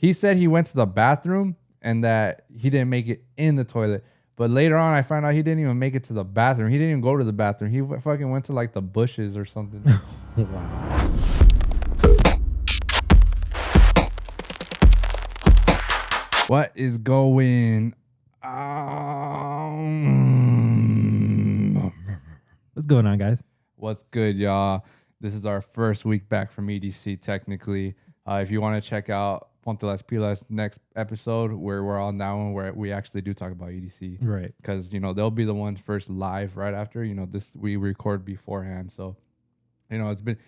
he said he went to the bathroom and that he didn't make it in the toilet. But later on, I found out he didn't even make it to the bathroom. He didn't even go to the bathroom. He fucking went to like the bushes or something. Wow. What is going on? What's going on, guys? What's good, y'all? This is our first week back from EDC, technically. If you want to check out Ponte las Pilas next episode, where we're on that one, where we actually do talk about EDC. Right. Because, they'll be the ones first live right after. This we record beforehand. So, it's been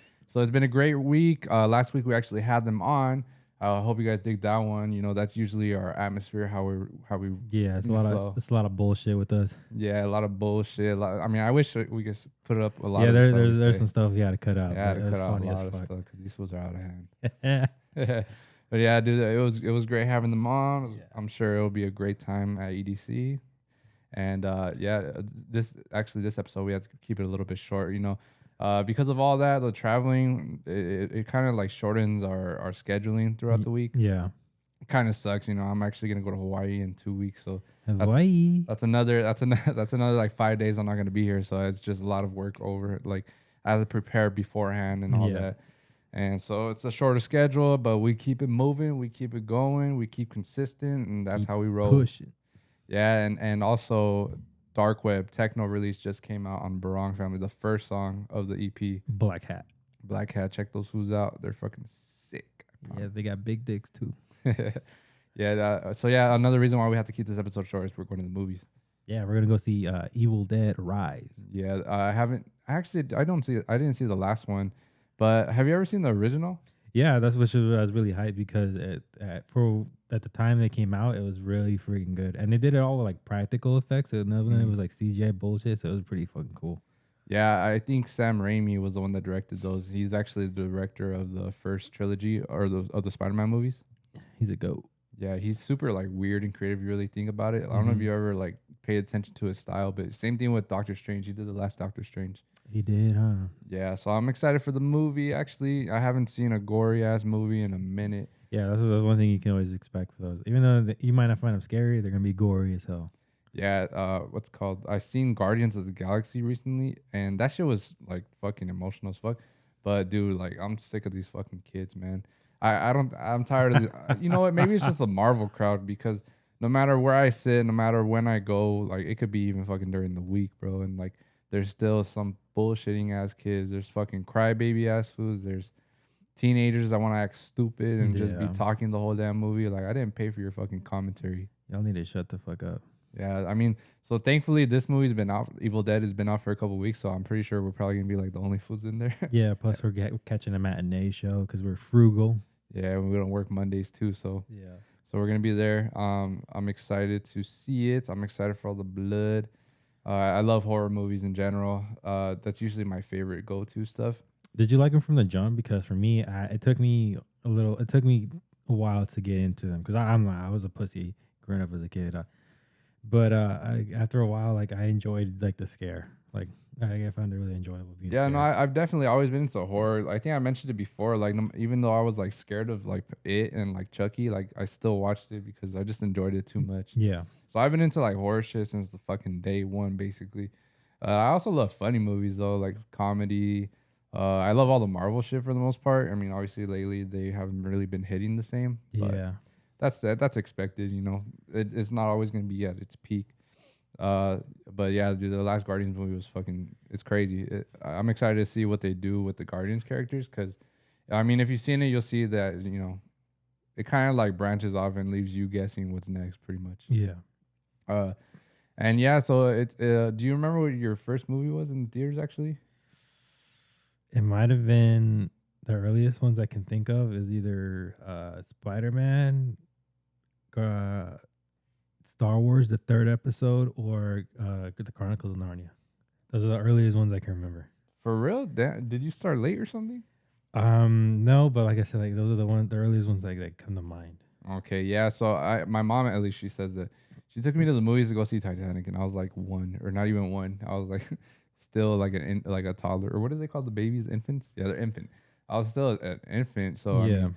a great week. Last week we actually had them on. I hope you guys dig that one. That's usually our atmosphere, how we it's a lot of bullshit with us. Yeah, a lot of bullshit. I wish we could put up a lot. Yeah, of there's some stuff you got to cut out. Yeah, to cut out a lot of stuff because these fools are out of hand. But yeah, dude, it was great having them on. Yeah. I'm sure it'll be a great time at EDC. And this episode we have to keep it a little bit short. Because of all that, the traveling, it kind of like shortens our scheduling throughout the week. Yeah. It kind of sucks. I'm actually going to go to Hawaii in 2 weeks. So Hawaii. That's another like 5 days I'm not going to be here. So it's just a lot of work over. Like I have to prepare beforehand and all that. And so it's a shorter schedule, but we keep it moving. We keep it going. We keep consistent. And that's how we roll. Pushing. Yeah. And also Dark Web Techno release just came out on Barong Family, the first song of the EP. Black Hat. Check those fools out. They're fucking sick. Yeah, they got big dicks too. Another reason why we have to keep this episode short is we're going to the movies. Yeah, we're gonna go see Evil Dead Rise. Yeah, I didn't see the last one, but have you ever seen the original? Yeah, that's what I was really hyped because at the time they came out, it was really freaking good, and they did it all with like practical effects. And none of it was like CGI bullshit, so it was pretty fucking cool. Yeah, I think Sam Raimi was the one that directed those. He's actually the director of the first trilogy of the Spider-Man movies. He's a goat. Yeah, he's super like weird and creative. You really think about it. I don't know if you ever like paid attention to his style, but same thing with Doctor Strange. He did the last Doctor Strange. He did, huh? Yeah, so I'm excited for the movie. Actually, I haven't seen a gory ass movie in a minute. Yeah, that's one thing you can always expect for those. Even though you might not find them scary, they're gonna be gory as hell. Yeah, what's called? I seen Guardians of the Galaxy recently, and that shit was like fucking emotional as fuck. But dude, like I'm sick of these fucking kids, man. I'm tired of the, you know what? Maybe it's just a Marvel crowd because no matter where I sit, no matter when I go, like it could be even fucking during the week, bro. And like there's still some bullshitting ass kids. There's fucking crybaby ass fools. There's teenagers that want to act stupid and just be talking the whole damn movie. Like I didn't pay for your fucking commentary. Y'all need to shut the fuck up. Yeah, so thankfully this movie's been out. Evil Dead has been out for a couple weeks, so I'm pretty sure we're probably gonna be like the only fools in there. Yeah, plus we're catching a matinee show because we're frugal. Yeah, we don't work Mondays too, so we're gonna be there. I'm excited to see it. I'm excited for all the blood. I love horror movies in general. That's usually my favorite go-to stuff. Did you like them from the jump? Because for me, it took me a while to get into them because I was a pussy growing up as a kid. But after a while, like I enjoyed like the scare. Like I found it really enjoyable. Yeah, no, I've definitely always been into horror. I think I mentioned it before. Like even though I was like scared of like it and like Chucky, like I still watched it because I just enjoyed it too much. Yeah. So I've been into like horror shit since the fucking day one, basically. I also love funny movies though, like comedy. I love all the Marvel shit for the most part. Obviously lately they haven't really been hitting the same. Yeah. That's expected, it's not always going to be at its peak. But yeah, dude, the last Guardians movie was it's crazy. I'm excited to see what they do with the Guardians characters. Cause if you've seen it, you'll see that, it kind of like branches off and leaves you guessing what's next pretty much. Yeah. And yeah, so it's, do you remember what your first movie was in the theaters actually? It might've been the earliest ones I can think of is either, Spider-Man, Star Wars, the third episode, or the Chronicles of Narnia. Those are the earliest ones I can remember. For real? Did you start late or something? No, but like I said, like those are the earliest ones like come to mind. Okay, yeah. So my mom, at least, she says that she took me to the movies to go see Titanic, and I was like 1 or not even 1. I was like still like a toddler, or what do they call the babies? Infants? Yeah, they're infant. I was still an infant, so yeah.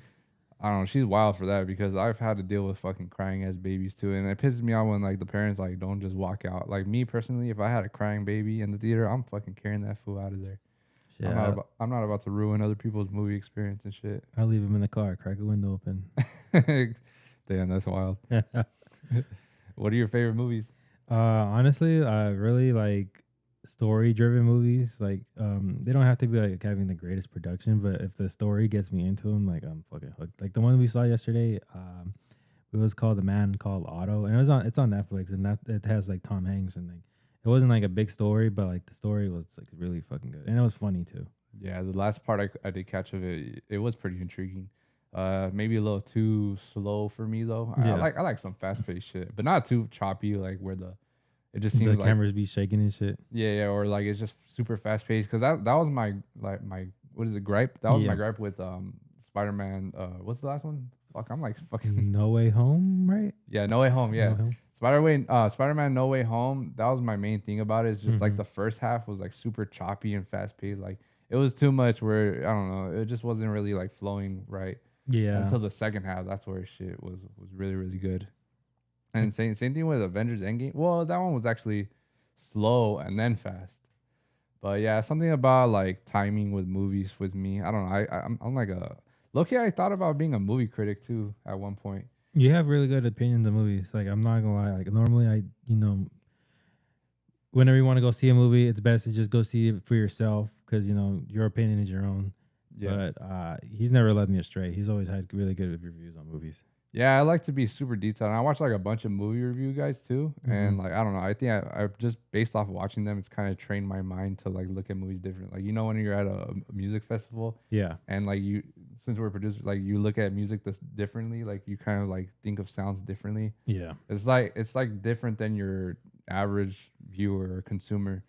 I don't know. She's wild for that because I've had to deal with fucking crying as babies too, and it pisses me off when like the parents like don't just walk out. Like me personally, if I had a crying baby in the theater, I'm fucking carrying that fool out of there. Shit, I I'm not about to ruin other people's movie experience and shit. I'll leave him in the car, crack a window open. Damn, that's wild. What are your favorite movies? Honestly, I really like story-driven movies. Like, they don't have to be like having the greatest production, but if the story gets me into them, like I'm fucking hooked. Like the one we saw yesterday, it was called The Man Called Otto, and it's on Netflix, and that it has like Tom Hanks, and like it wasn't like a big story, but like the story was like really fucking good, and it was funny too. Yeah, the last part I did catch of it, it was pretty intriguing. Maybe a little too slow for me though. Yeah, I like some fast paced shit, but not too choppy. Like where it just the seems like cameras be shaking and shit. yeah, or like it's just super fast paced. Cause that was my my what is it gripe? That was my Yeah, gripe with Spider Man. What's the last one? Fuck, I'm like fucking No Way Home, right? yeah, No Way Home. No Yeah, Way Home. Spider Man No Way Home. That was my main thing about it. It's just like Hmm. the first half was like super choppy and fast paced. Like it was too much. Where I don't know, it just wasn't really like flowing right Yeah, until the second half. That's where shit was really good. And same thing with Avengers Endgame. Well, that one was actually slow and then fast. But yeah, something about like timing with movies with me. I don't know. I'm like a low-key, I thought about being a movie critic too at one point. you have really good opinions of movies. Like I'm not gonna lie. Like normally, whenever you want to go see a movie, it's best to just go see it for yourself because your opinion is your own. Yeah. But he's never led me astray. He's always had really good reviews on movies. Yeah, I like to be super detailed. And I watch like a bunch of movie review guys too. Hmm. And like I don't know, I think I just based off watching them, it's kind of trained my mind to like look at movies different. Like when you're at a music festival Yeah, and like since we're producers, like you look at music this differently, like you kind of like think of sounds differently. yeah. It's like different than your average viewer or consumer.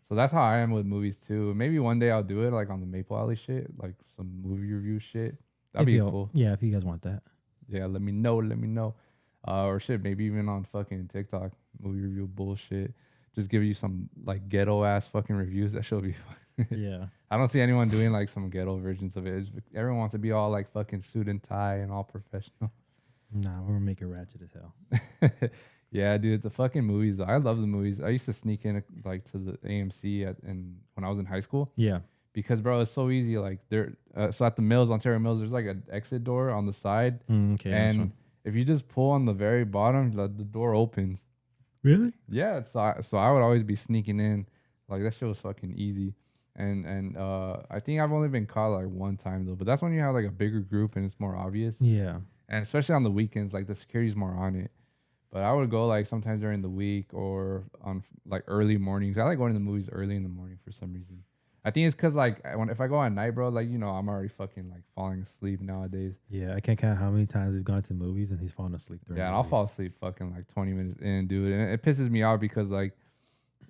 So that's how I am with movies too. Maybe one day I'll do it like on the Maple Alley shit, like some movie review shit. That'd be cool. If you guys want that. Yeah, let me know. Let me know. Or shit, maybe even on fucking TikTok, movie review bullshit. Just give you some like ghetto ass fucking reviews. That should be fun. Yeah. I don't see anyone doing like some ghetto versions of it. Everyone wants to be all like fucking suit and tie and all professional. Nah, we're gonna make it ratchet as hell. Yeah, dude, the fucking movies. I love the movies. I used to sneak in like to the AMC and when I was in high school Yeah. because bro, it's so easy. Like so at the Mills, Ontario Mills, there's like an exit door on the side, Okay. That's and fun. if you just pull on the very bottom, the door opens. Really? Yeah, so I would always be sneaking in, like that shit was fucking easy, and I think I've only been caught like one time though, but that's when you have like a bigger group and it's more obvious, Yeah. and especially on the weekends, like the security's more on it. But I would go like sometimes during the week or on like early mornings. I like going to the movies early in the morning for some reason. I think it's cause like if I go at night, bro, like I'm already fucking like falling asleep nowadays. Yeah. I can't count how many times we've gone to movies and he's fallen asleep during Yeah, the and I'll movie. fall asleep fucking like 20 minutes in, dude, and it pisses me off because like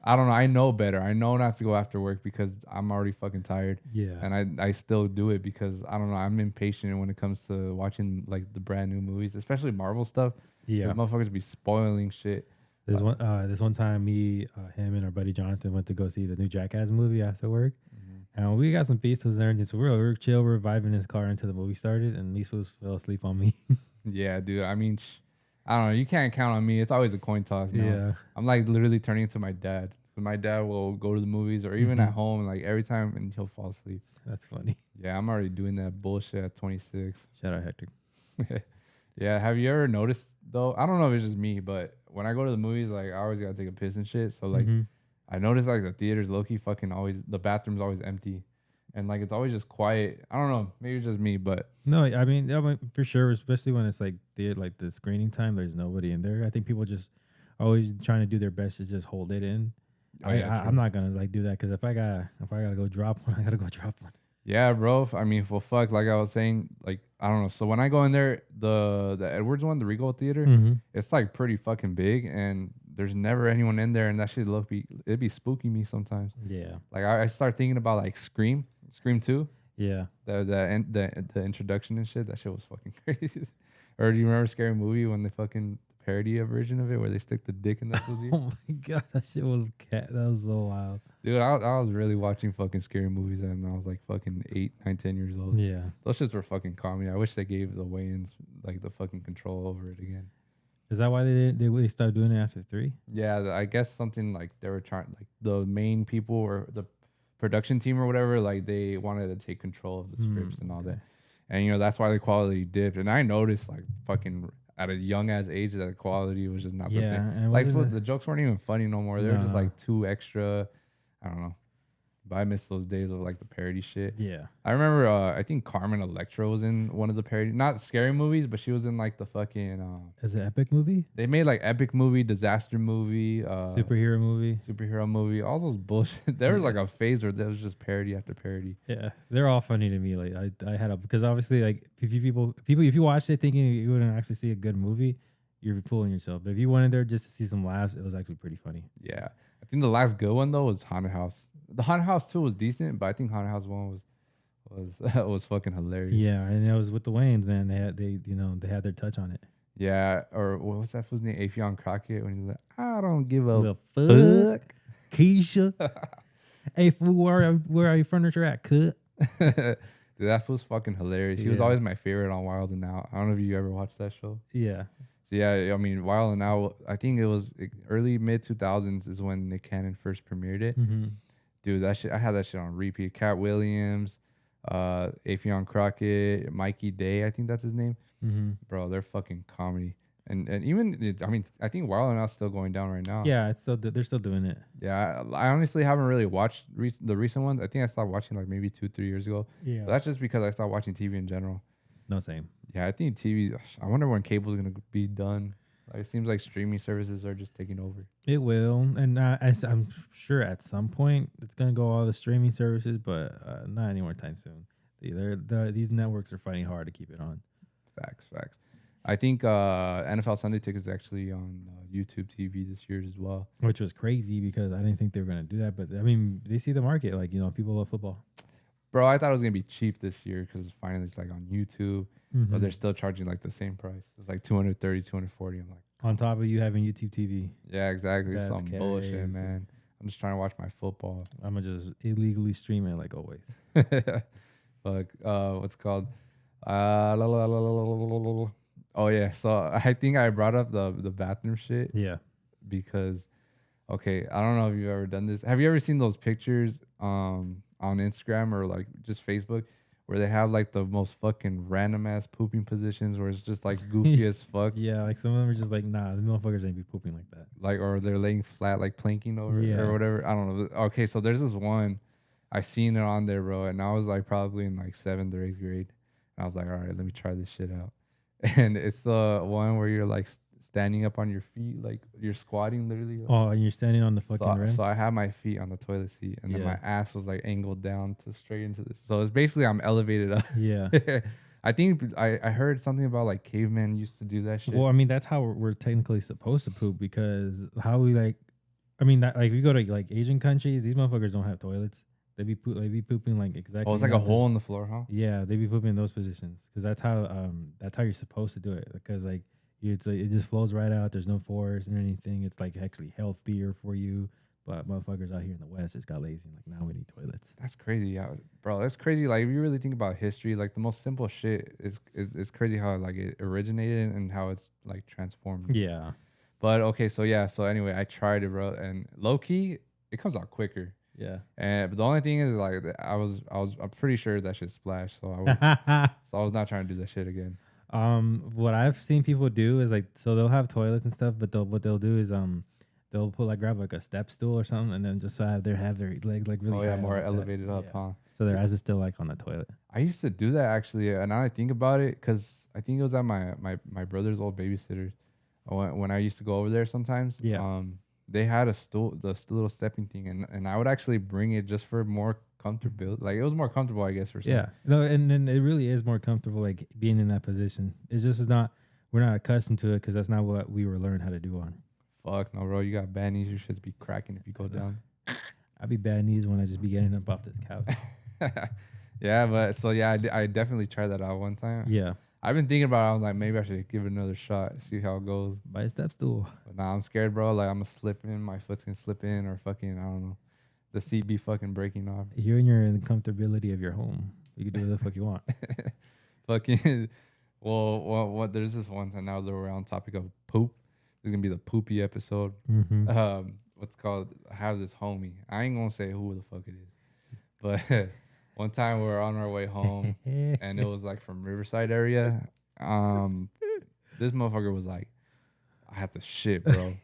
I don't know, I know better. I know not to go after work because I'm already fucking tired, Yeah. and I still do it because I don't know. I'm impatient when it comes to watching like the brand new movies, especially Marvel stuff. Those Yeah. motherfuckers be spoiling shit. This one time, me, him, and our buddy Jonathan went to go see the new Jackass movie after work, Mhm. and we got some pizzas and everything. So we're chill, we're vibing in his car until the movie started, and these fools fell asleep on me. Yeah, dude. I mean, I don't know. You can't count on me. It's always a coin toss now. Yeah. I'm like literally turning into my dad. 'Cause my dad will go to the movies or even Hmm. at home, like every time, and he'll fall asleep. That's funny. Yeah, I'm already doing that bullshit at 26. Shout out Hector. Yeah, have you ever noticed though? I don't know if it's just me, but when I go to the movies, like I always gotta take a piss and shit. So like Hmm. I noticed like the theaters low key fucking always the bathroom's always empty. And like it's always just quiet. I don't know, maybe it's just me, but No, I mean, for sure, especially when it's like the screening time, there's nobody in there. I think people just always trying to do their best to just hold it in. oh yeah, I'm true. not gonna like do that because if I gotta go drop one, I gotta go drop one. Yeah, bro. I mean, well, fuck. Like I was saying, like I don't know. So when I go in there, the Edwards one, the Regal Theater, Mm-hmm. it's like pretty fucking big, and there's never anyone in there, and that shit it'd be spooking me sometimes. Yeah, Like I start thinking about like Scream 2, yeah. the introduction and shit. That shit was fucking crazy. Or do you remember Scary Movie when the fucking parody version of it where they stick the dick in that pussy. Oh my god, that shit was cat. That was so wild. Dude, I was really watching fucking scary movies and I was like fucking 8, 9, 10 years old. Yeah. Those shits were fucking comedy. I wish they gave the Wayans like the fucking control over it again. Is that why they stopped doing it after 3? Yeah, I guess something like they were trying, like the main people or the production team or whatever, like they wanted to take control of the scripts and all that. And you know that's why the quality dipped. And I noticed like fucking at a young ass age that the quality was just not the same. And Like the jokes weren't even funny no more. They were just Nah. like too extra. I don't know. But I miss those days of like the parody shit. Yeah. I remember I think Carmen Electra was in one of the parody, not scary movies, but she was in like the fucking Is it an epic movie? they made like epic movie, disaster movie, Superhero movie. all those bullshit. There was like a phase where there was just parody after parody. Yeah, they're all funny to me. Like I had a, because obviously like if you watched it thinking you wouldn't actually see a good movie, you're fooling yourself. But if you went in there just to see some laughs, it was actually pretty funny. Yeah, I think the last good one though was Haunted House. The Haunted House 2 was decent, but I think Haunted House 1 was fucking hilarious. Yeah, and it was with the Wayans, man. They had their touch on it. Yeah, or what was that fool's name? Afion Crockett when he's like, I don't give a The fuck. Keisha. Hey, fool, where are your furniture at? Cut. Dude, that fool's fucking hilarious. He was Yeah. always my favorite on Wild and Out. I don't know if you ever watched that show. Yeah. So yeah, I mean Wild and Out. I think it was early mid 2000s is when Nick Cannon first premiered it. Mm-hmm. Dude, that shit, I had that shit on repeat. Cat Williams, Afion Crockett, Mikey Day, I think that's his name. Mm-hmm. Bro, they're fucking comedy. And even I mean, I think Wild and Out's still going down right now. Yeah, they're still doing it. Yeah, I honestly haven't really watched the recent ones. I think I stopped watching like maybe 2-3 years ago. Yeah. But that's just because I stopped watching TV in general. No, same. Yeah, I think TV. I wonder when cable's gonna be done. Like, it seems like streaming services are just taking over. It will, and I'm sure at some point it's gonna go all the streaming services, but not anymore time soon. These networks are fighting hard to keep it on. Facts. I think NFL Sunday Ticket is actually on YouTube TV this year as well. Which was crazy because I didn't think they were gonna do that, but I mean they see the market, like people love football. Bro, I thought it was gonna be cheap this year because finally it's like on YouTube, but they're still charging like the same price. It's like 230, 240. I'm like, on top of you having YouTube TV. yeah, exactly. That's Some bullshit, crazy. man. I'm just trying to watch my football. I'm gonna just illegally stream it like always. Fuck. What's it called? Oh yeah. So I think I brought up the bathroom shit Yeah. because, okay, I don't know if you've ever done this. Have you ever seen those pictures on Instagram or like just Facebook where they have like the most fucking random ass pooping positions where it's just like goofy as fuck, Yeah, like some of them are just like, nah, the motherfuckers ain't be pooping like that. like, or they're laying flat like planking over it Yeah. or whatever. I don't know. Okay, so there's this one I seen it on there, bro, and I was like probably in like 7th or 8th grade. And I was like, all right, let me try this shit out. And it's the one where you're like standing up on your feet, like you're squatting literally. Like. Oh, and you're standing on the fucking rim. So I had my feet on the toilet seat, and then Yeah. my ass was like angled down to straight into this. So it's basically I'm elevated up. Yeah. I think I heard something about like cavemen used to do that shit. Well, I mean that's how we're technically supposed to poop because how we like, I mean that, like if you go to like Asian countries, these motherfuckers don't have toilets. They be pooping like exactly. Oh, it's like a hole in the floor, huh? Yeah, they be pooping in those positions because that's how you're supposed to do it because like it's like, it just flows right out. There's no force and anything. It's like actually healthier for you. But motherfuckers out here in the West just got lazy. Like now we need toilets. That's crazy, yeah, bro. That's crazy. Like if you really think about history, like the most simple shit is crazy how like it originated and how it's like transformed. Yeah. But okay, so yeah, so anyway, I tried it, bro, and low key, it comes out quicker. Yeah. But the only thing is like I'm pretty sure that shit splashed, so I was not trying to do that shit again. What I've seen people do is like, so they'll have toilets and stuff, but what they'll do is they'll grab like a step stool or something, and then just have their legs like really high more like that. elevated up, Yeah. huh? So their ass is still like on the toilet. I used to do that actually, and now I think about it, cause I think it was at my brother's old babysitters when I used to go over there sometimes. Yeah. They had a stool, little stepping thing, and I would actually bring it just for more comfortable. Like it was more comfortable, I guess, for some. Yeah. No, and it really is more comfortable like being in that position. It's just we're not accustomed to it because that's not what we were learned how to do on. Fuck no, bro. You got bad knees. Your shit's be cracking if you go down. I'd be bad knees when I just be getting up off this couch. Yeah, but so yeah, I definitely tried that out one time. Yeah. I've been thinking about it. I was like, maybe I should give it another shot, see how it goes. Buy a step stool. But nah, I'm scared, bro. Like I'm gonna slip in, my foot's gonna slip in, or fucking, I don't know, the seat be fucking breaking off. You're in the comfortability of your home. You can do whatever the fuck you want. Fucking, what? There's this one time now that we're on topic of poop. This is gonna be the poopy episode. Mm-hmm. What's called? I have this homie. I ain't gonna say who the fuck it is, but one time we were on our way home, and it was like from Riverside area. This motherfucker was like, I have to shit, bro.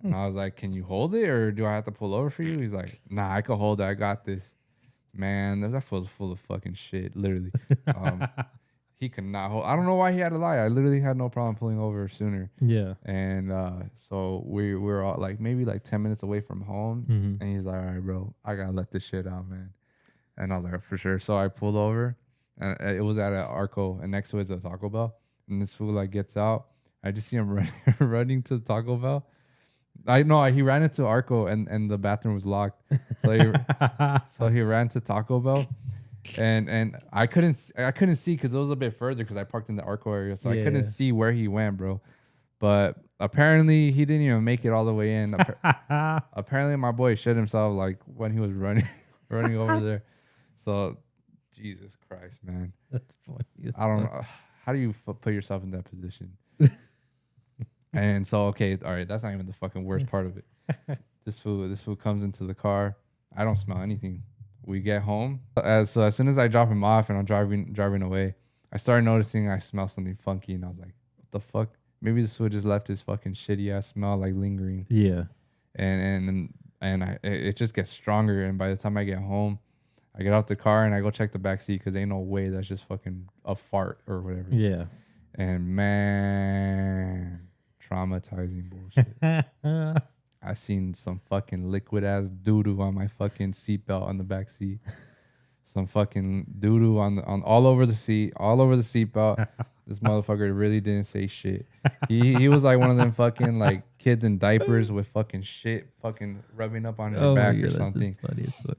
And I was like, can you hold it or do I have to pull over for you? He's like, nah, I can hold it. I got this. Man, that was full of fucking shit, literally. He could not hold. I don't know why he had to lie. I literally had no problem pulling over sooner. Yeah. And so we were all like maybe like 10 minutes away from home. Mm-hmm. And he's like, all right, bro, I got to let this shit out, man. And I was like, for sure. So I pulled over. And it was at an Arco. And next to it is a Taco Bell. And this fool like gets out. I just see him running to Taco Bell. I know he ran into Arco and the bathroom was locked. So he ran to Taco Bell. And I couldn't see because it was a bit further because I parked in the Arco area, so I couldn't see where he went, bro. But apparently he didn't even make it all the way in. Apparently my boy shit himself like when he was running over there. So Jesus Christ, man. That's funny. I don't know. How do you put yourself in that position? And so okay, all right, that's not even the fucking worst part of it. This fool comes into the car. I don't smell anything. We get home. As soon as I drop him off and I'm driving away, I started noticing I smell something funky, and I was like, "What the fuck? Maybe this fool just left his fucking shitty ass smell like lingering." Yeah. And it just gets stronger. And by the time I get home, I get out the car and I go check the back seat because ain't no way that's just fucking a fart or whatever. Yeah. And man, traumatizing bullshit. I seen some fucking liquid ass doo-doo on my fucking seatbelt on the back seat. Some fucking doo-doo on all over the seat, all over the seatbelt. This motherfucker really didn't say shit. He was like one of them fucking like kids in diapers with fucking shit fucking rubbing up on their back or something.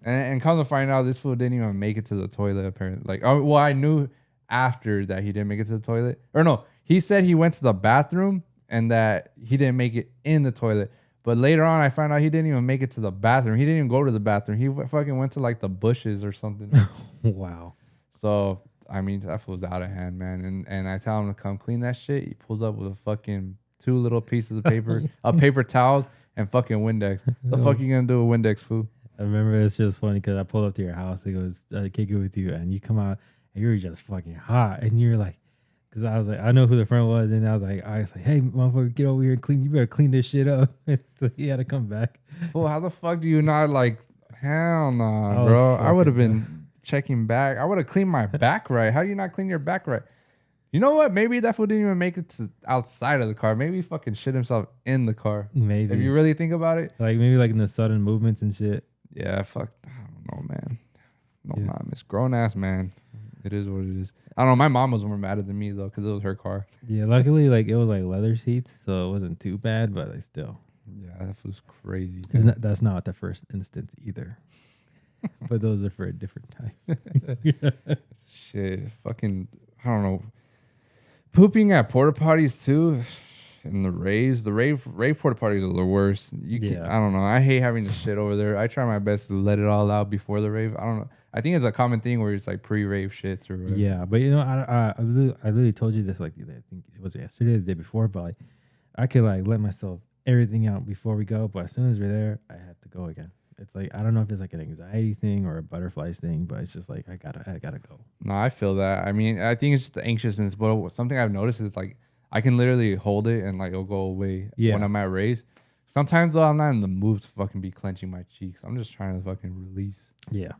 And come to find out, this fool didn't even make it to the toilet apparently. Like, oh, well, I knew after that he didn't make it to the toilet. Or no, he said he went to the bathroom and that he didn't make it in the toilet. But later on, I found out he didn't even make it to the bathroom. He didn't even go to the bathroom. He fucking went to like the bushes or something. Wow. So, I mean, that was out of hand, man. And I tell him to come clean that shit. He pulls up with a fucking 2 little pieces of paper, paper towels, and fucking Windex. The fuck you gonna do with Windex, fool? I remember it's just funny because I pulled up to your house. It goes, kick it with you. And you come out and you're just fucking hot. And you're like, because I was like, I know who the friend was, and I was like, hey, motherfucker, get over here and clean. You better clean this shit up. So he had to come back. Well, how the fuck do you not like? Hell nah, bro. I would have been checking back. I would have cleaned my back right. How do you not clean your back right? You know what? Maybe that fool didn't even make it to outside of the car. Maybe he fucking shit himself in the car. Maybe. If you really think about it, like maybe like in the sudden movements and shit. Yeah, fuck. I don't know, man. No, nah, Miss grown ass man. It is what it is. I don't know. My mom was more mad than me though, because it was her car. Yeah, luckily, like it was like leather seats, so it wasn't too bad. But like still, yeah, that was crazy. That's not the first instance either. But those are for a different time. Shit, fucking, I don't know. Pooping at porta potties too, and the rave porta potties are the worst. I don't know. I hate having to shit over there. I try my best to let it all out before the rave. I don't know. I think it's a common thing where it's like pre-rave shits or whatever. Yeah, but you know, I really told you this like I think it was yesterday, the day before, but like I could like let myself everything out before we go, but as soon as we're there, I have to go again. It's like I don't know if it's like an anxiety thing or a butterflies thing, but it's just like I gotta go. No, I feel that. I mean, I think it's just the anxiousness, but something I've noticed is like I can literally hold it and like it'll go away when I'm at raves. Sometimes though, I'm not in the mood to fucking be clenching my cheeks. I'm just trying to fucking release. Yeah.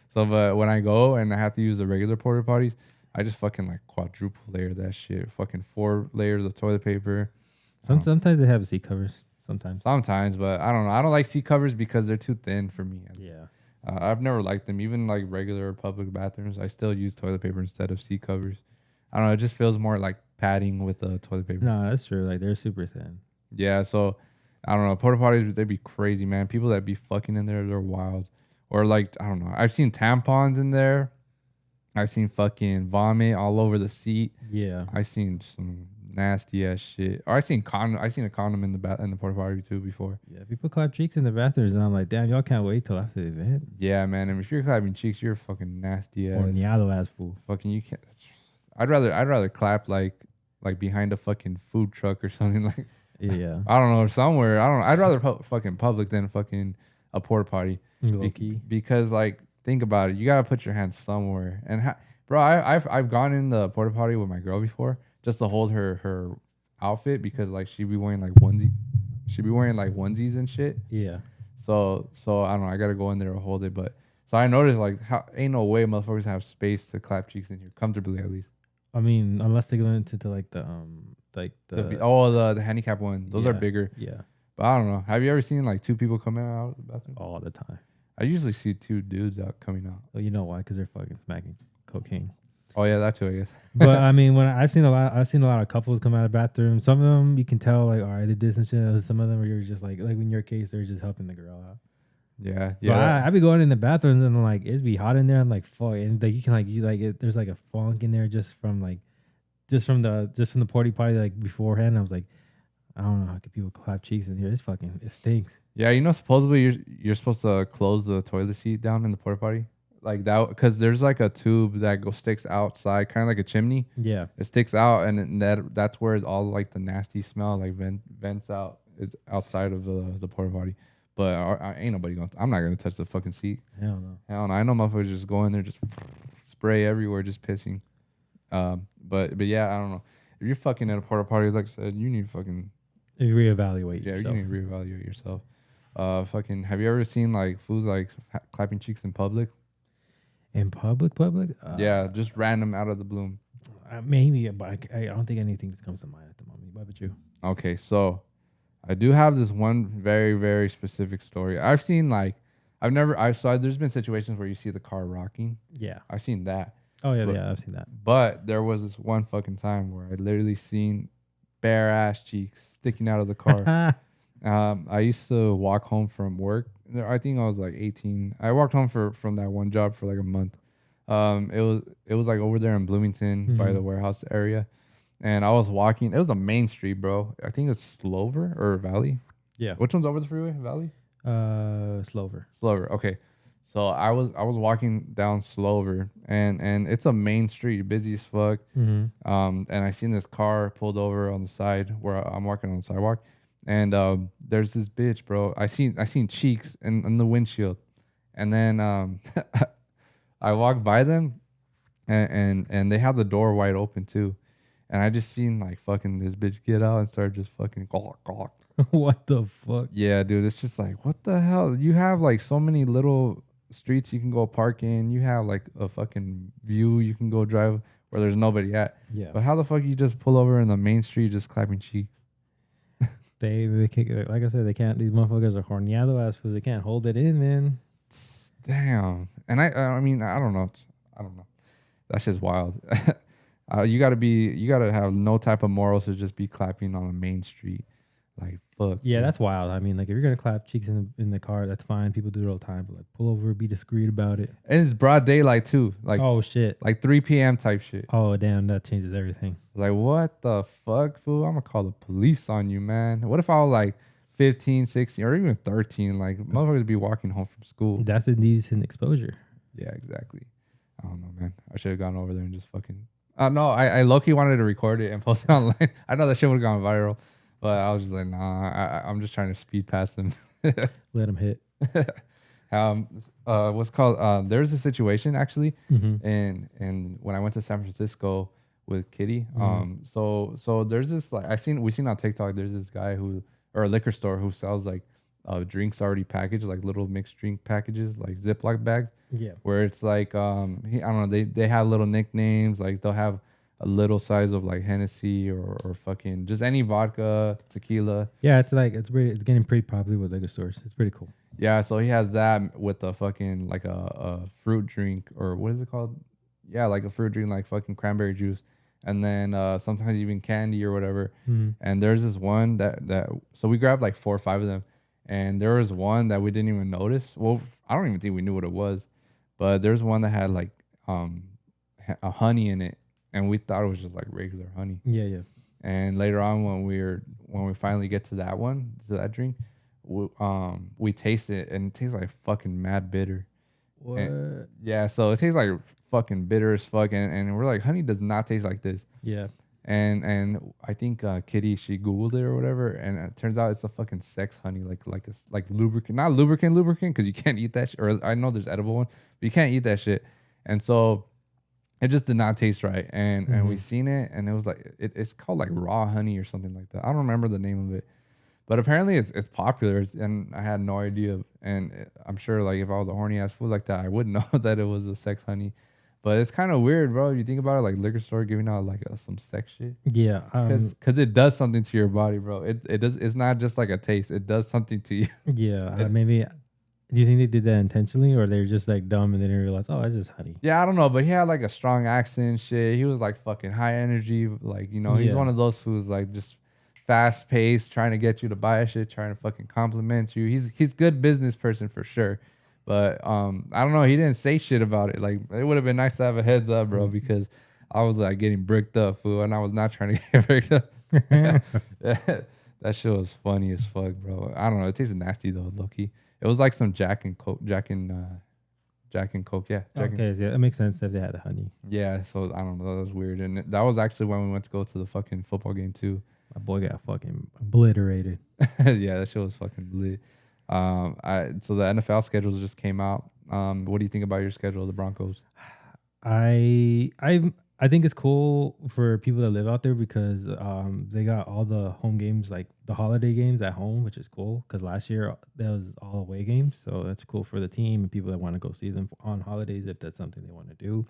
So, but when I go and I have to use the regular porta potties, I just fucking like quadruple layer that shit. Fucking 4 layers of toilet paper. Sometimes they have seat covers. Sometimes, but I don't know. I don't like seat covers because they're too thin for me. Yeah. I've never liked them. Even like regular public bathrooms, I still use toilet paper instead of seat covers. I don't know. It just feels more like padding with the toilet paper. No, that's true. Like they're super thin. Yeah. So I don't know. Porta potties, they'd be crazy, man. People that be fucking in there, they're wild. Or like, I don't know. I've seen tampons in there. I've seen fucking vomit all over the seat. Yeah. I seen some nasty ass shit. Or I seen a condom in the porta potty too before. Yeah. People clap cheeks in the bathrooms, and I'm like, damn, y'all can't wait till after the event. Yeah, man. And if you're clapping cheeks, you're fucking nasty Or ass. niado ass fool. Fucking you can't. I'd rather clap like behind a fucking food truck or something like. Yeah. I don't know, somewhere. I don't know. I'd rather fucking public than fucking a porta potty. Low key. Because like think about it, you gotta put your hands somewhere. And bro, I've gone in the porta potty with my girl before just to hold her outfit because like she'd be wearing like onesies and shit. Yeah. So I don't know. I gotta go in there to hold it, but so I noticed like how ain't no way motherfuckers have space to clap cheeks in here comfortably at least. I mean, unless they go into like The handicap one, those are yeah, bigger. Yeah. But I don't know. Have you ever seen like two people coming out of the bathroom? All the time. I usually see two dudes out coming out. Well, you know why? Because they're fucking smacking cocaine. Oh yeah, that too, I guess. But I mean, when I've seen a lot of couples come out of bathrooms. Some of them you can tell like, all right, they did some shit. Some of them you're just like in your case, they're just helping the girl out. Yeah, But I be going in the bathrooms and like it's be hot in there. I'm like, fuck, and like there's like a funk in there just from the porta potty like beforehand. I was like, I don't know how can people clap cheeks in here. It stinks. Yeah, you know, supposedly you're supposed to close the toilet seat down in the porta potty like that because there's like a tube that sticks outside, kind of like a chimney. Yeah. It sticks out, and that's where all like the nasty smell like vents out. It's outside of the porta potty. But ain't nobody going. I'm not gonna touch the fucking seat. Hell no. Hell no. I know motherfuckers just go in there, just spray everywhere, just pissing. But yeah, I don't know. If you're fucking at a porta potty, like I said, you need fucking Reevaluate. yeah, yourself. you need to reevaluate yourself. Fucking. Have you ever seen like fools like clapping cheeks in public? In public. Yeah, just random out of the bloom. Maybe, but I don't think anything comes to mind at the moment. What about you? Okay, so I do have this one very, very specific story. I've seen like there's been situations where you see the car rocking. Yeah. I've seen that. Oh yeah, But- yeah. I've seen that. But there was this one fucking time where I literally seen bare ass cheeks sticking out of the car. I used to walk home from work. I think I was like 18. I walked home from that one job for like a month. It was like over there in Bloomington by the warehouse area. And I was walking. It was a main street, bro. I think it's Slover or Valley. Yeah. Which one's over the freeway? Valley? Slover. Slover. Okay. So I was walking down Slover, and it's a main street, busy as fuck. Mm-hmm. And I seen this car pulled over on the side where I'm walking on the sidewalk, and there's this bitch, bro. I seen cheeks in the windshield, and then I walked by them, and they have the door wide open too, and I just seen like fucking this bitch get out and start just fucking gawk gawk. What the fuck? Yeah, dude, it's just like what the hell? You have like so many little streets you can go park in. You have like a fucking view you can go drive where there's nobody at. Yeah. But how the fuck you just pull over in the main street just clapping cheeks? They kick, like I said, they can't. These motherfuckers are horneado ass fools. They can't hold it in, man. Damn. And I mean, I don't know. I don't know. That's just wild. You gotta have no type of morals to just be clapping on a main street. Like fuck. Yeah, dude. that's wild. I mean, like if you're gonna clap cheeks in the car, that's fine. People do it all the time. But like, pull over, be discreet about it. And it's broad daylight too. Like Oh shit. like 3 p.m. type shit. Oh damn, that changes everything. Like what the fuck, fool? I'm gonna call the police on you, man. What if I was like 15, 16, or even 13? Like motherfuckers be walking home from school. That's indecent exposure. Yeah, exactly. I don't know, man. I should have gone over there and just fucking. No, I low-key wanted to record it and post it online. I know that shit would have gone viral, but I was just like, nah. I'm just trying to speed past them. Let them hit. What's called? There's a situation actually, Mm-hmm. and when I went to San Francisco with Kitty, Mhm. so there's this like we seen on TikTok. There's this guy or a liquor store who sells like drinks already packaged, like little mixed drink packages, like Ziploc bags. Yeah. Where it's like I don't know, they have little nicknames, like they'll have a little size of like Hennessy or fucking just any vodka, tequila. Yeah, it's getting pretty popular with liquor stores. It's pretty cool. Yeah, so he has that with a fucking like a fruit drink, or what is it called? Yeah, like a fruit drink, like fucking cranberry juice, and then sometimes even candy or whatever. Mm-hmm. And there's this one that so we grabbed like 4 or 5 of them, and there was one that we didn't even notice. Well, I don't even think we knew what it was. But there's one that had like a honey in it, and we thought it was just like regular honey. Yeah, yeah. And later on, when we finally get to that one, to that drink, we taste it, and it tastes like fucking mad bitter. And What? yeah, so it tastes like fucking bitter as fuck, and we're like, honey does not taste like this. Yeah. And I think Kitty, she googled it or whatever, and it turns out it's a fucking sex honey, like lubricant, not lubricant, because you can't eat that shit. Or I know there's edible one, but you can't eat that shit. And so it just did not taste right. And we seen it, and it was like it's called like raw honey or something like that. I don't remember the name of it, but apparently it's popular. And I had no idea. And I'm sure like if I was a horny ass fool like that, I wouldn't know that it was a sex honey. But it's kind of weird, bro. You think about it, like liquor store giving out like some sex shit, Yeah. cause it does something to your body, bro. It does. It's not just like a taste. It does something to you. Yeah. It- Maybe. Do you think they did that intentionally, or they're just like dumb and they didn't realize? Oh, it's just honey. Yeah, I don't know, but he had like a strong accent, shit. He was like fucking high energy, like he's Yeah. one of those fools like just fast paced, trying to get you to buy shit, trying to fucking compliment you. He's good business person for sure, but I don't know. He didn't say shit about it. Like it would have been nice to have a heads up, bro, because I was like getting bricked up, fool, and I was not trying to get bricked up. That shit was funny as fuck, bro. I don't know. It tasted nasty though, low key. It was like some Jack and Coke, Jack and Coke, yeah. Jack and, Okay, yeah, that makes sense if they had the honey. yeah, so I don't know. That was weird, and that was actually when we went to go to the fucking football game too. My boy got fucking obliterated. Yeah, that shit was fucking lit. So the NFL schedules just came out. What do you think about your schedule, the Broncos? I think it's cool for people that live out there because they got all the home games, like the holiday games at home, which is cool because last year that was all away games, so that's cool for the team and people that want to go see them on holidays if that's something they want to do.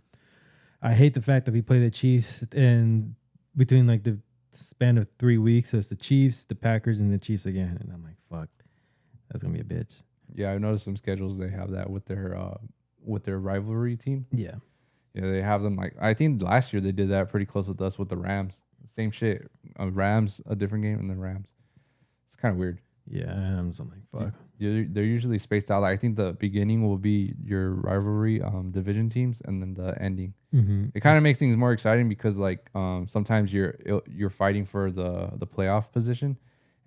I hate the fact that we play the Chiefs in between like the span of 3 weeks, so it's the Chiefs, the Packers, and the Chiefs again, and I'm like, fuck, that's gonna be a bitch. Yeah, I noticed some schedules they have that with their rivalry team. Yeah. Yeah, they have them like I think last year they did that pretty close with us with the Rams. Same shit. Rams, a different game, and then Rams. It's kind of weird. Yeah, I'm like, fuck. They're usually spaced out. Like, I think the beginning will be your rivalry division teams, and then the ending. Mm-hmm. It kind of makes things more exciting because like sometimes you're fighting for the playoff position,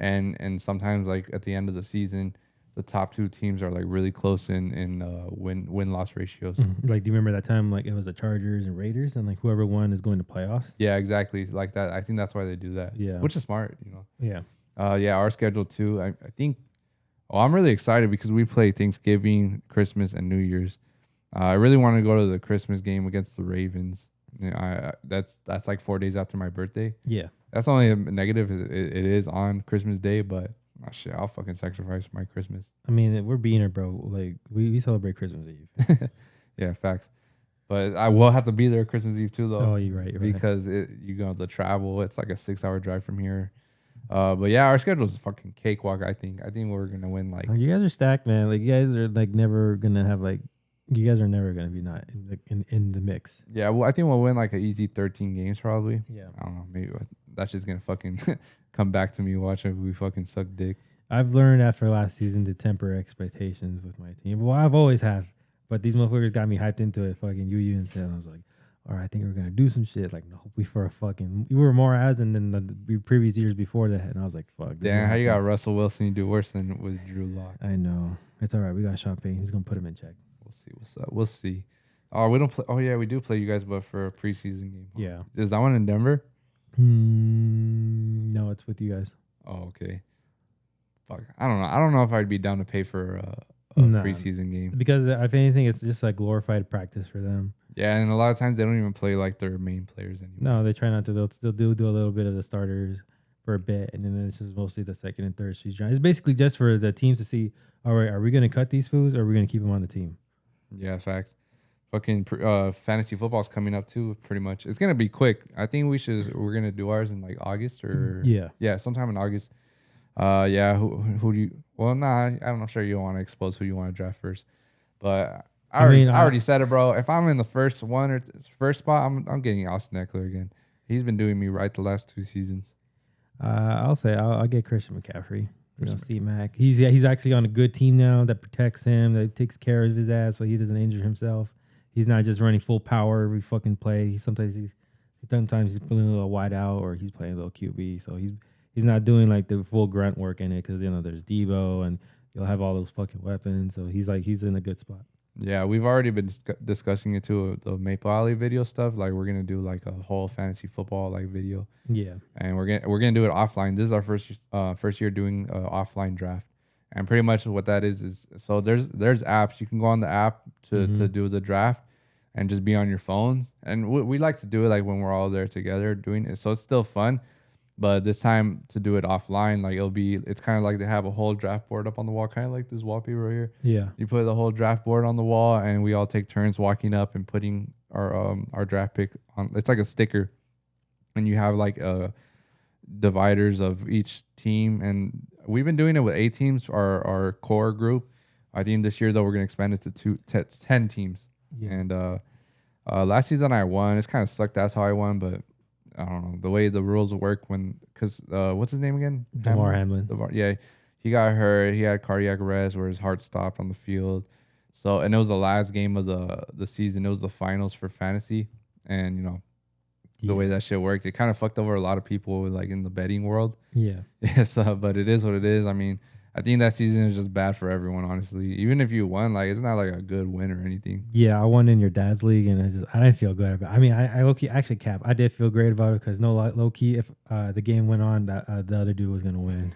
and sometimes like at the end of the season, the top two teams are like really close in win loss ratios. Like, do you remember that time? Like, it was the Chargers and Raiders, and like whoever won is going to playoffs. Yeah, exactly like that. I think that's why they do that. Yeah, which is smart, Yeah. Yeah, our schedule too. I think. Oh, I'm really excited because we play Thanksgiving, Christmas, and New Year's. I really want to go to the Christmas game against the Ravens. That's like 4 days after my birthday. Yeah. That's only a negative. It is on Christmas Day, but shit, I'll fucking sacrifice my Christmas. I mean, we're Beaner, bro. Like, we celebrate Christmas Eve. Yeah, facts. But I will have to be there Christmas Eve too, though. Oh, you're right. Because the travel. It's like a 6-hour drive from here. But yeah, our schedule is fucking cakewalk. I think we're gonna win. Like, Oh, you guys are stacked, man. Like, you guys are like never gonna have like. You guys are never gonna be not in the mix. yeah, well, I think we'll win like an easy 13 games probably. Yeah. I don't know. Maybe that's just gonna fucking come back to me watching we fucking suck dick. I've learned after last season to temper expectations with my team. Well, I've always have, but these motherfuckers got me hyped into it. Fucking you and said, I was like, all right, I think we're gonna do some shit. Like, no, we were more as and then the previous years before that, and I was like, fuck. Damn, how you got Russell Wilson? You do worse than with Drew Lock. I know. It's all right. We got Sean Payton. He's gonna put him in check. We'll see what's up. We'll see. Oh, we don't play. Oh yeah, we do play you guys, but for a preseason game. Huh? Yeah. Is that one in Denver? No, it's with you guys. Oh, okay. Fuck. I don't know. I don't know if I'd be down to pay for a Nah. preseason game. Because if anything, it's just like glorified practice for them. Yeah, and a lot of times they don't even play like their main players anymore. No, they try not to. They'll still do a little bit of the starters for a bit, and then it's just mostly the second and third season. It's basically just for the teams to see, all right, are we going to cut these fools or are we going to keep them on the team? Yeah, facts. Fucking fantasy football's coming up too. Pretty much, it's gonna be quick. I think we're gonna do ours in like August or sometime in August. Yeah. Who do you? Well, nah. I'm not sure you don't want to expose who you want to draft first, but I already said it, bro. If I'm in the first one or first spot, I'm getting Austin Eckler again. He's been doing me right the last 2 seasons. I'll get Christian McCaffrey. C-Mac. He's actually on a good team now that protects him, that takes care of his ass so he doesn't injure himself. He's not just running full power every fucking play. Sometimes he's playing a little wide out or he's playing a little QB. So he's not doing like the full grunt work in it because there's Debo and you'll have all those fucking weapons. So he's in a good spot. Yeah, we've already been discussing it too. The Maple Alley video stuff. Like we're gonna do like a whole fantasy football like video, Yeah. and we're gonna do it offline. This is our first year doing offline draft, and pretty much what that is so there's apps you can go on the app to do the draft, and just be on your phones. And we like to do it like when we're all there together doing it, so it's still fun. But this time to do it offline, like it's kind of like they have a whole draft board up on the wall, kind of like this wallpaper right here. Yeah. You put the whole draft board on the wall, and we all take turns walking up and putting our draft pick on. It's like a sticker, and you have like dividers of each team. And we've been doing it with 8 teams, our core group. I think this year though we're gonna expand it to 10 teams. Yeah. And last season I won. It's kind of sucked. That's how I won, but I don't know the way the rules work because what's his name again? Damar Hamlin. Yeah, he got hurt. He had cardiac arrest where his heart stopped on the field. So, and it was the last game of the season. It was the finals for fantasy, and the way that shit worked, it kind of fucked over a lot of people like in the betting world. Yeah. Yes, but it is what it is. I mean, I think that season is just bad for everyone, honestly. Even if you won, like it's not like a good win or anything. Yeah, I won in your dad's league, and I didn't feel good about it. I mean, I low key actually Cap. I did feel great about it because low key, if the game went on, that the other dude was gonna win.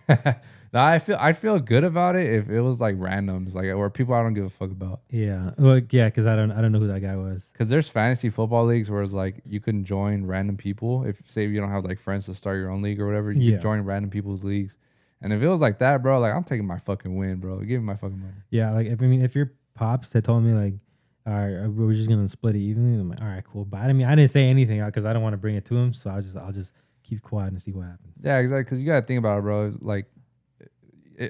No, I'd feel good about it if it was like randoms, like or people I don't give a fuck about. Yeah, well, yeah, because I don't know who that guy was. Because there's fantasy football leagues where it's like you can join random people. If say you don't have like friends to start your own league or whatever, you can join random people's leagues. And if it was like that, bro, like I'm taking my fucking win, bro. Give me my fucking money. Yeah, like if your pops had told me like, all right, we're just gonna split it evenly, I'm like, all right, cool. But I mean, I didn't say anything because I don't want to bring it to him, so I'll just keep quiet and see what happens. Yeah, exactly. Because you gotta think about it, bro. Like,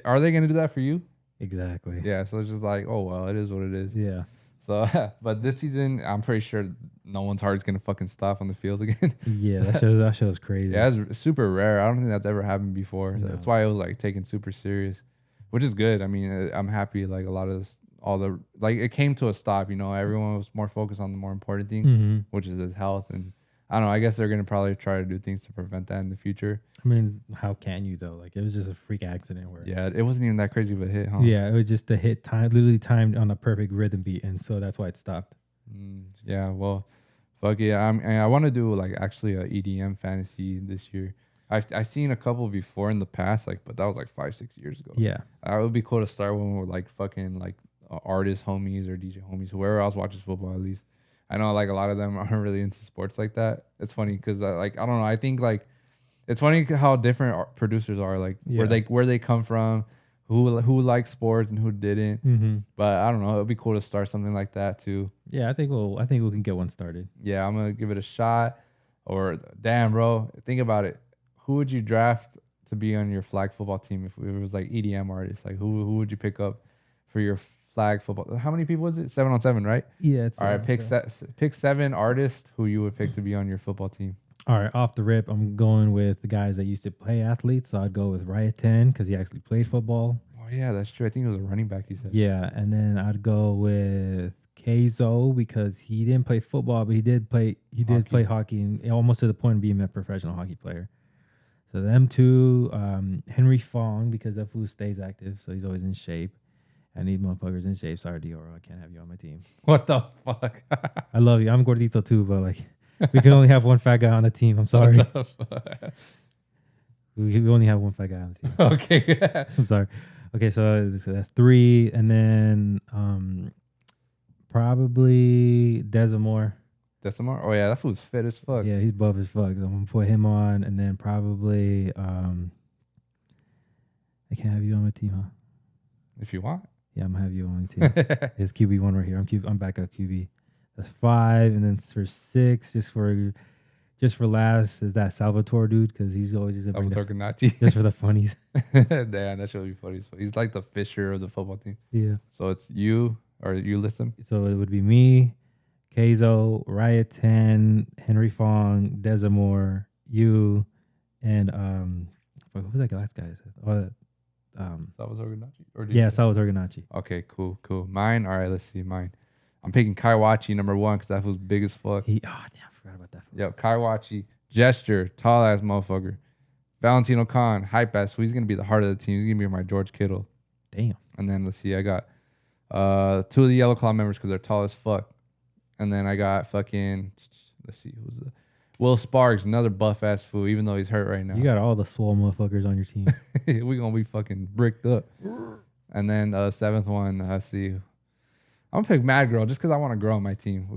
are they gonna do that for you? Exactly. Yeah. So it's just like, oh well, it is what it is. Yeah. So, but this season, I'm pretty sure no one's heart is gonna fucking stop on the field again. Yeah, that show's crazy. Yeah, it's super rare. I don't think that's ever happened before. No. That's why it was like taken super serious, which is good. I mean, I'm happy. Like a lot of this, it came to a stop. Everyone was more focused on the more important thing, which is his health. And I don't know. I guess they're gonna probably try to do things to prevent that in the future. I mean, how can you though? Like it was just a freak accident where. Yeah, it wasn't even that crazy of a hit, huh? Yeah, it was just a hit literally timed on a perfect rhythm beat, and so that's why it stopped. Yeah, well, fuck yeah. I want to do like actually a EDM fantasy this year. I've seen a couple before in the past, but that was like 5-6 years ago. Yeah, it would be cool to start when we're like fucking like artist homies or DJ homies, whoever else watches football at least. I know like a lot of them aren't really into sports like that. It's funny because I don't know. I think like it's funny how different producers are, like where they come from, who likes sports and who didn't. But I don't know. It'd be cool to start something like that too. Yeah, I think we can get one started. Yeah, I'm gonna give it a shot. Or damn, bro, think about it. Who would you draft to be on your flag football team if it was like EDM artists? Like who would you pick up for your flag football? How many people was it? 7-on-7, right? Yeah. All right, pick 7 artists who you would pick to be on your football team. All right, off the rip, I'm going with the guys that used to play athletes. So I'd go with Riot 10 because he actually played football. Oh yeah, that's true. I think it was a running back. You said. Yeah, and then I'd go with Keizo because he didn't play football, but he did play hockey, and almost to the point of being a professional hockey player. So them two, Henry Fong because that fool stays active, so he's always in shape. I need motherfuckers in shape. Sorry, Dior, I can't have you on my team. What the fuck? I love you. I'm gordito too, but like. We can only have one fat guy on the team. I'm sorry. We only have one fat guy on the team. Okay. I'm sorry. Okay, so that's 3. And then probably Desamore. Desamore? Oh, yeah, that fool's fit as fuck. Yeah, he's buff as fuck. So I'm going to put him on. And then probably I can't have you on my team, huh? If you want. Yeah, I'm going to have you on my team. His QB1 right here. I'm back at QB. That's 5, and then for 6, just for last, is that Salvatore dude because he's always just Salvatore Ganacci. just for the funnies. Damn, that should be funny. He's like the Fisher of the football team. Yeah. So it's you, or you list him. So it would be me, Keizo, Riot 10, Henry Fong, Desamore, you, and who was that last guy? Salvatore Ganacci? Yeah, Salvatore Ganacci. Okay, cool. Mine. All right, let's see mine. I'm picking Kaiwachi number 1 because that was big as fuck. Damn, I forgot about that. Yep, Kaiwachi, gesture, tall ass motherfucker. Valentino Khan, hype ass. He's gonna be the heart of the team. He's gonna be my George Kittle. Damn. And then let's see, I got 2 of the Yellow Claw members because they're tall as fuck. And then I got fucking, let's see, who's the Will Sparks, another buff ass fool, even though he's hurt right now. You got all the swole motherfuckers on your team. We gonna be fucking bricked up. And then 7th one, let's see. I'm gonna pick Mad Girl just because I want to grow on my team.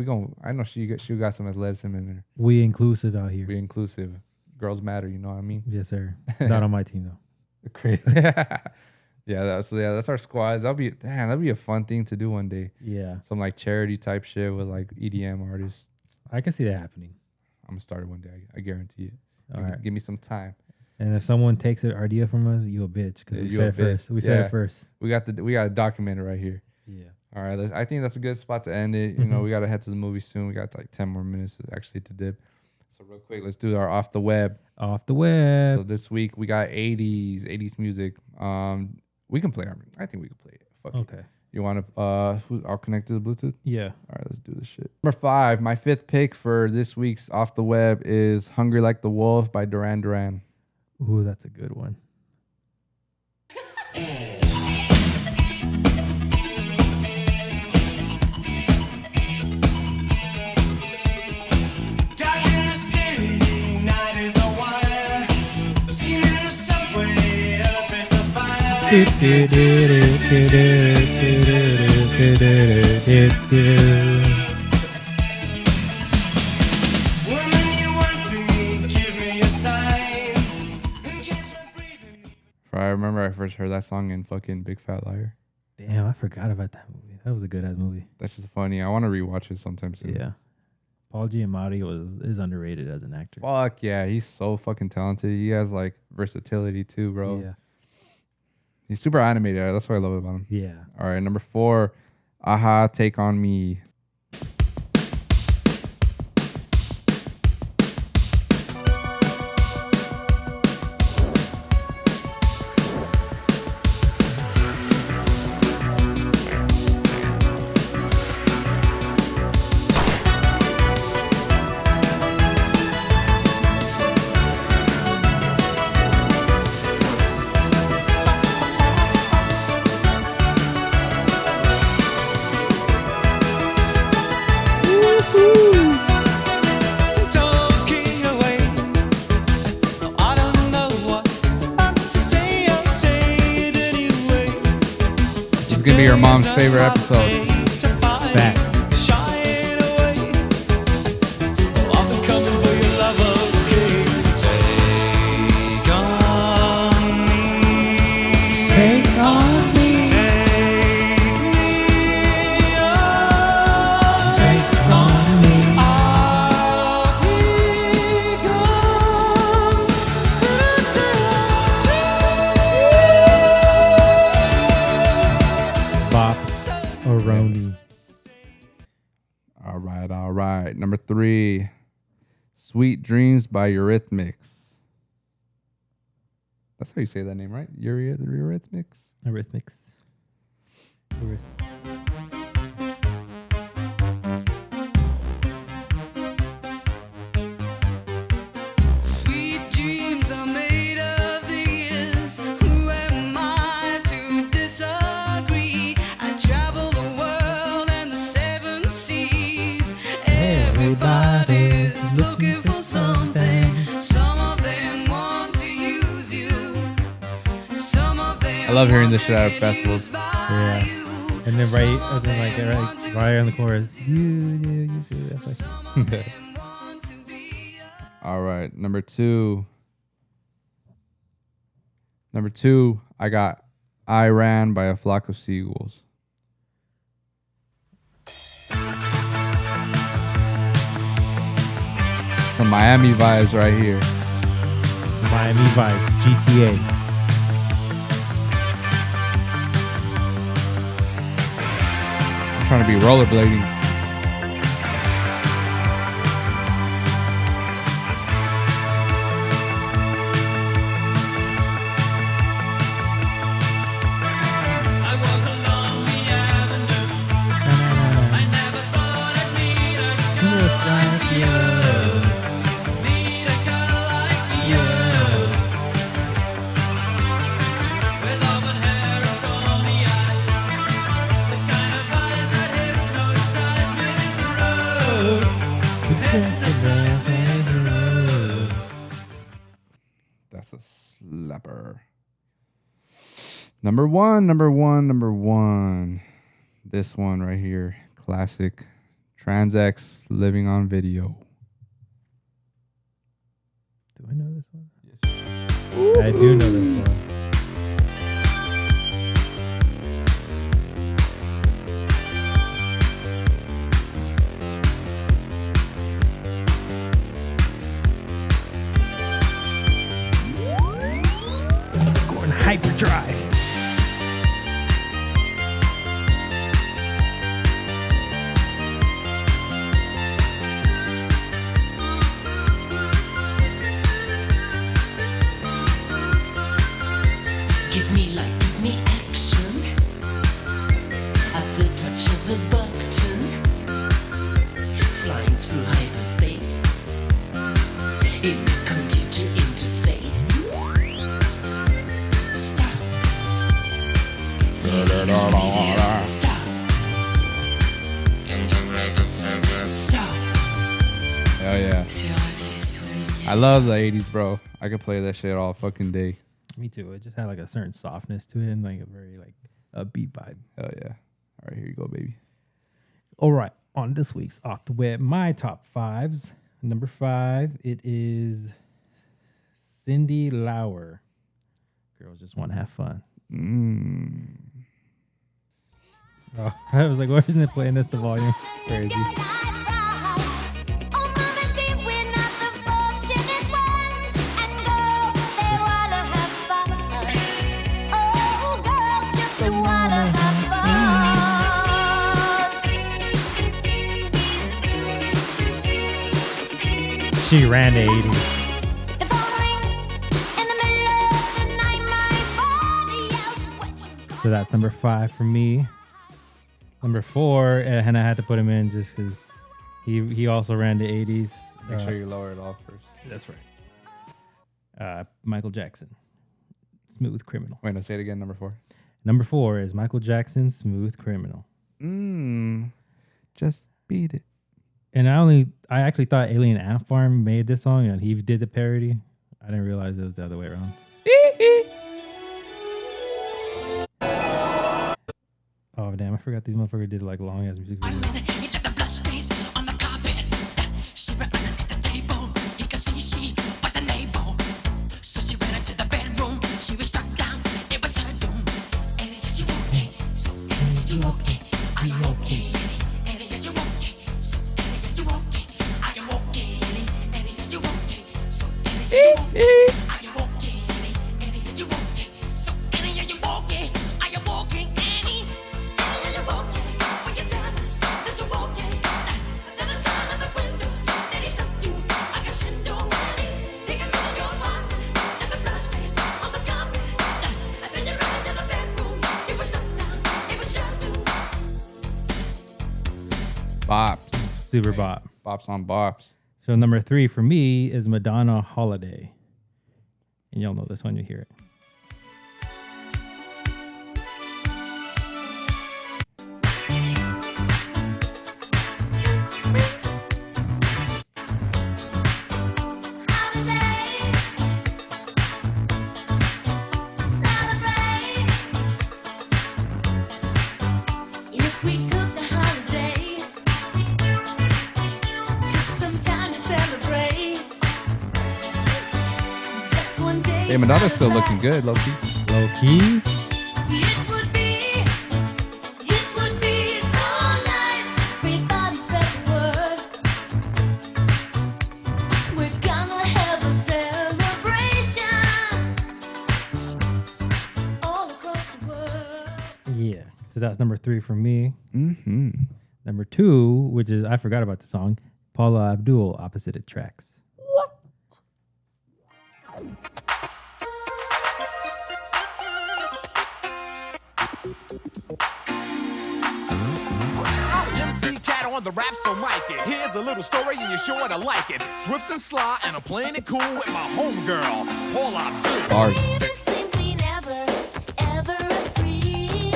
I know she got some athleticism in her. We inclusive out here. We inclusive. Girls matter, you know what I mean? Yes, sir. Not on my team though. Crazy. That's our squads. That'll be a fun thing to do one day. Yeah. Some like charity type shit with like EDM artists. I can see that happening. I'm gonna start it one day. I guarantee it. All right. Give me some time. And if someone takes an idea from us, you a bitch because we said it first. We said it first. We got to document it right here. Yeah. All right. I think that's a good spot to end it. You know, we gotta head to the movie soon. We got like 10 more minutes to dip. So real quick, let's do our off the web. Off the web. So this week we got 80s music. We can play. I think we can play it. Fuck Okay. it. You want to? I'll connect to the Bluetooth. Yeah. All right, let's do this shit. Number 5, my 5th pick for this week's off the web is "Hungry Like the Wolf" by Duran Duran. Ooh, that's a good one. I remember I first heard that song in fucking Big Fat Liar. Damn, I forgot about that movie. That was a good ass movie. That's just funny. I want to rewatch it sometime soon. Yeah. Paul Giamatti is underrated as an actor. Fuck yeah, he's so fucking talented. He has like versatility too, bro. Yeah. He's super animated. That's what I love about him. Yeah. All right, number 4, Aha, Take On Me. Gonna be your mom's favorite episode. Facts. Take on me. Take on me. Bop Aroni. All right. Number 3, Sweet Dreams by Eurythmics. That's how you say that name, right? Eurythmics? Eurythmics. Sweet dreams are made of these. Who am I to disagree? I travel the world and the 7 seas. Everybody's looking for something. Some of them want to use you. Some of them I love hearing this shit out of festivals. Yeah. And then right on the chorus. You see that's like All right, number 2, I got "I Ran" by A Flock of Seagulls. Some Miami vibes right here. Miami Vibes, GTA. I'm trying to be rollerblading. I walk along the avenue. I never Number one. This one right here. Classic. Transx Living on Video. Do I know this one? Yes. I do know this one. Going hyperdrive. Give me light, give me action. At the touch of a button, flying through hyperspace in a computer interface. Stop. Stop. Integrated circuits. Stop. Hell yeah. I love the 80s, bro. I could play that shit all fucking day. Me too. It just had like a certain softness to it and like a very like upbeat vibe. Hell yeah. All right, here you go, baby. All right, on this week's Off the Web, my top fives. Number 5, it is Cyndi Lauper. Girls just want to have fun. Oh, I was like, why isn't it playing this the volume? Crazy. She ran the 80s. So that's number 5 for me. Number 4, and I had to put him in just because he also ran the 80s. Make sure you lower it off first. That's right. Michael Jackson, Smooth Criminal. Wait, no, say it again. Number 4. Number 4 is Michael Jackson, Smooth Criminal. Just beat it. And I actually thought Alien Ant Farm made this song and he did the parody. I didn't realize it was the other way around. Oh damn, I forgot these motherfuckers did like long ass music videos. Bops. Super bop. Bops on bops. So number 3 for me is Madonna Holiday. And y'all know this one, you hear it. Hey, Madonna's still looking good, low key. Low key. Yeah. So that's number 3 for me. Mm-hmm. Number 2, which is, I forgot about the song, Paula Abdul, Opposite Attracts. MC Cat on the rap, so mic it. Here's a little story and you're sure to like it. Swift and sly, and I'm playing it cool with my homegirl, Paula Abdul. Bars. It seems we never, ever agree.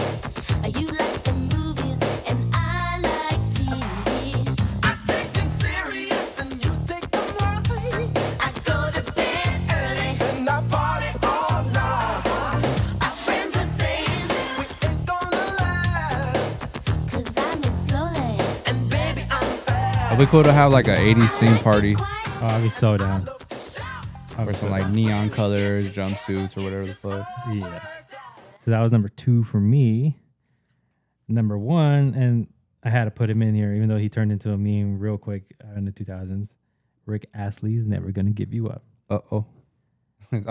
You like the movies and I like TV. I take them serious and you take them light. I go to bed early. And I party all night. It'd be cool to have like a 80s theme party Oh, I'll be so down. I'll be or so some like down. neon colors, jumpsuits, or whatever the fuck. Yeah. So that was number 2 for me. Number 1, and I had to put him in here, even though he turned into a meme real quick in the 2000s. Rick Astley's Never Gonna Give You Up. Oh.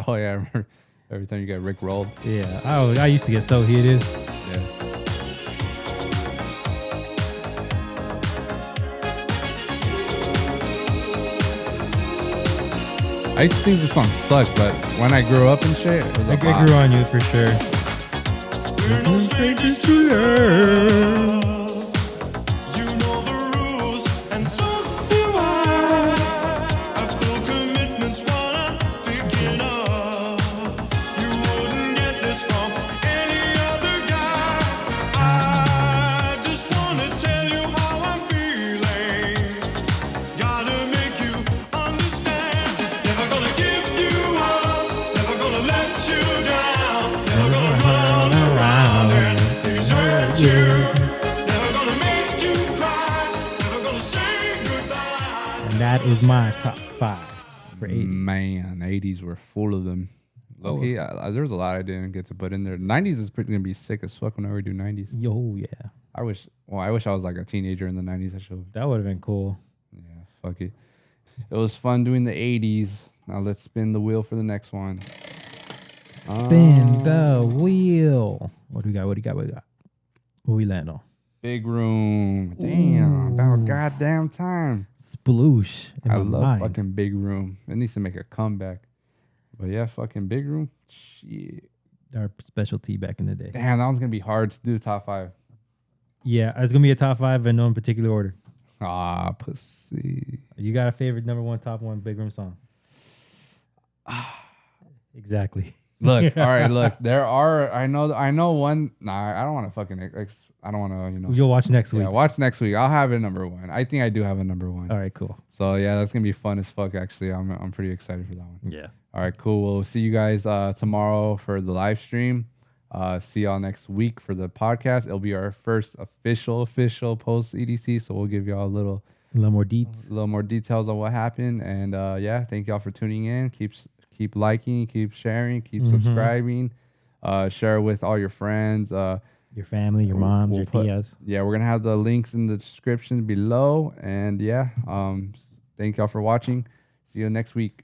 Oh yeah, I remember every time you get Rick rolled. Yeah, I used to get so heated. Yeah. I used to think the song sucked, but when I grew up and shit, it was a I bop. grew on you for sure. We're no strangers to love. You know the rules, and so do I. I feel commitment's what I'm thinking of. You wouldn't get this from any other guy. I just wanna tell you how I'm feeling. Gotta make you understand. Never gonna give you up. Never gonna let you down. Never gonna run around and desert you. Never gonna make you cry. Never gonna say goodbye. And that is my top 5 for 80s. Man, 80s were full of them. Low-key, there was a lot I didn't get to put in there. 90s is pretty gonna be sick as fuck whenever we do 90s. Yo, yeah. I wish I was like a teenager in the 90s. I should. That would have been cool. Yeah, fuck it. It was fun doing the 80s. Now let's spin the wheel for the next one. Spin the wheel. What do we got? What we land on? Big room. Damn, about goddamn time. Sploosh. In I my love mind. fucking big room. It needs to make a comeback. But yeah, fucking big room. Shit. Our specialty back in the day. Damn, that one's gonna be hard to do top 5. Yeah, it's gonna be a top 5 in no particular order. Ah, pussy. You got a favorite number 1 top 1 big room song? Exactly. Look, all right, look. There are. I know one. Nah, I don't want to fucking. I don't want to. You'll watch next week. Yeah, watch next week. I'll have it number 1. I think I do have a number 1. All right, cool. So yeah, that's gonna be fun as fuck. Actually, I'm pretty excited for that one. Yeah. All right, cool. We'll see you guys tomorrow for the live stream. See y'all next week for the podcast. It'll be our first official post EDC. So we'll give y'all a little more deets. more details on what happened. And yeah, thank y'all for tuning in. Keep liking, keep sharing, keep subscribing. Share with all your friends. Your family, your moms, your tias. Yeah, we're gonna have the links in the description below. And yeah, thank y'all for watching. See you next week.